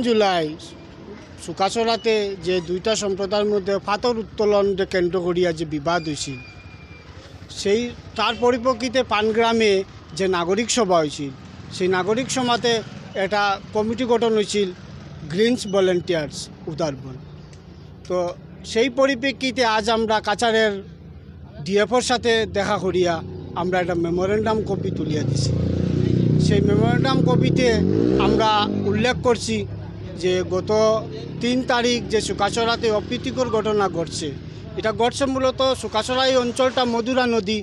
জুলাই সুকাছড়াতে যে দুইটা সম্প্রদায়ের মধ্যে পাথর উত্তোলন কেন্দ্র করিয়া যে বিবাদ হয়েছিল সেই তার পরিপ্রেক্ষিতে পানগ্রামে যে নাগরিক সভা হয়েছিল সেই নাগরিক সভাতে একটা কমিটি গঠন হয়েছিল গ্রিনস ভলেন্টিয়ার্স উদারবন। তো সেই পরিপ্রেক্ষিতে আজ আমরা কাছাড়ের ডিএফওর সাথে দেখা করিয়া আমরা একটা মেমোরেন্ডাম কপি তুলিয়া দিছি। সেই মেমোরেন্ডাম কপিতে আমরা উল্লেখ করছি যে গত 3 তারিখ যে সুকাছড়াতে অপ্রীতিকর ঘটনা ঘটছে, এটা ঘটছে মূলত সুকাছড়া এই অঞ্চলটা মধুরা নদী,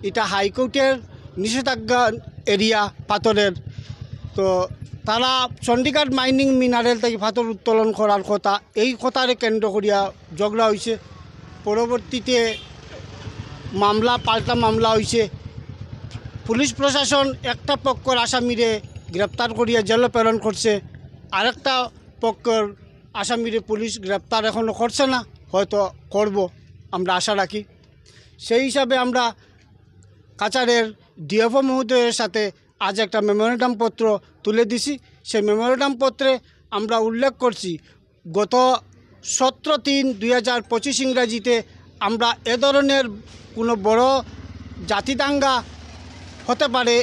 এটা হাইকোর্টের নিষেধাজ্ঞা এরিয়া পাথরের। তো তারা চণ্ডীগড় মাইনিং মিনারেল থেকে পাথর উত্তোলন করার কথা, এই কথারে কেন্দ্র করিয়া ঝগড়া হয়েছে। পরবর্তীতে মামলা পাল্টা মামলা হয়েছে। পুলিশ প্রশাসন একটা পক্ষর আসামিরে গ্রেপ্তার করিয়া জেলে প্রেরণ করছে, আরেকটা পক্ষর আসামিরে পুলিশ গ্রেপ্তার এখনও করছে না, হয়তো করব আমরা আশা রাখি। সেই হিসাবে আমরা কাছাড়ের ডিএফও মহোদয়ের সাথে আজ একটা মেমোরেন্ডাম পত্র তুলে দিছি। সেই মেমোরেন্ডাম পত্রে আমরা উল্লেখ করছি গত 17/3/2025 ইংরাজিতে আমরা এ ধরনের কোনো বড় জাতিদাঙ্গা হতে পারে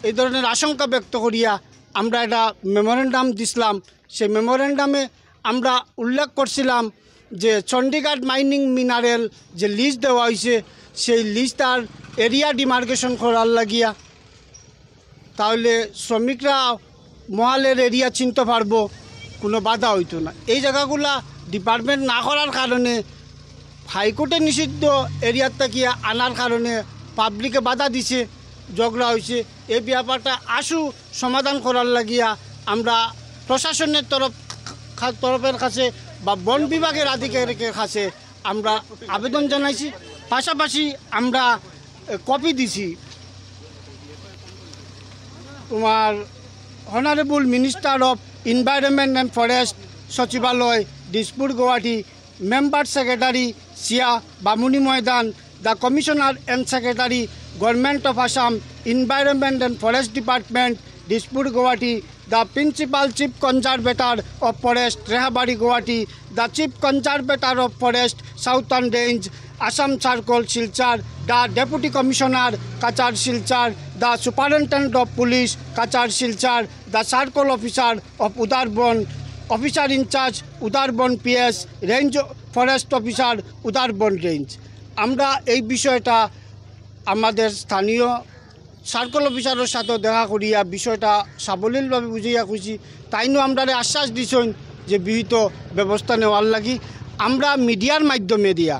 এই ধরনের আশঙ্কা ব্যক্ত করিয়া আমরা একটা মেমোরেন্ডাম দিছিলাম। সেই মেমোরেন্ডামে আমরা উল্লেখ করছিলাম যে চণ্ডীগড় মাইনিং মিনারেল যে লিজ দেওয়া হয়েছে সেই লিজটার এরিয়া ডিমার্কেশন করার লাগিয়া, তাহলে শ্রমিকরা মহালের এরিয়া চিনতে পারবো, কোনো বাধা হইতো না। এই জায়গাগুলা ডিপার্টমেন্ট না করার কারণে হাইকোর্টে নিষিদ্ধ এরিয়ার তাকিয়া আনার কারণে পাবলিকে বাধা দিছে, ঝগড়া হয়েছে। এই ব্যাপারটা আশু সমাধান করার লাগিয়া আমরা প্রশাসনের তরফের কাছে বা বন বিভাগের আধিকারিকের কাছে আমরা আবেদন জানাইছি। পাশাপাশি আমরা কপি দিছি তোমার honourable minister of environment and forest সচিবালয় Dispur Guwahati, member secretary SEIAA Bamuni Maidan, the commissioner and secretary government of Assam environment and forest department Dispur Guwahati, the principal chief conservator of forest Rehabari Guwahati, the chief conservator of forest Southern Range Assam Circle Silchar, the deputy commissioner Kachar Silchar, the superintendent of police Kachar Silchar, the circle officer of Udarbon, officer in charge Udarbon PS, range forest officer Udarbon range। আমরা এই বিষয়টা আমাদের স্থানীয় circle অফিসারের সাথে দেখা করিয়া বিষয়টা সাবলীলভাবে বুঝিয়া খুঁজি, তাইনও আমরা আশ্বাস দিছেন যে বিহিত ব্যবস্থা নেওয়ার লাগি। আমরা মিডিয়ার মাধ্যমে দিয়া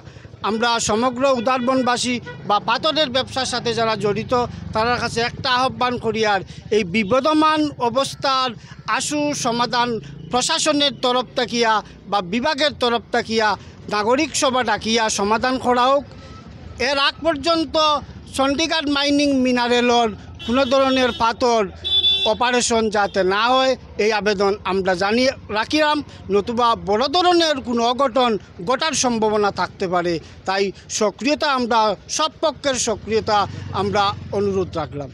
আমরা সমগ্র উদারবনবাসী বা পাথরের ব্যবসার সাথে যারা জড়িত তার কাছে একটা আহ্বান করিয়ার এই বিবদমান অবস্থার আশু সমাধান প্রশাসনের তরফ তাকিয়া বা বিভাগের তরফ তাকিয়া নাগরিক সভা ডাকিয়া সমাধান করা হোক। এর আগ পর্যন্ত চণ্ডীগড় মাইনিং মিনারেলর কোনো ধরনের পাথর অপারেশন যাতে না হয় এই আবেদন আমরা জানিয়ে রাখিলাম, নতুবা বড় ধরনের কোনো অঘটন ঘটার সম্ভাবনা থাকতে পারে। তাই সক্রিয়তা আমরা সব পক্ষের সক্রিয়তা আমরা অনুরোধ রাখলাম।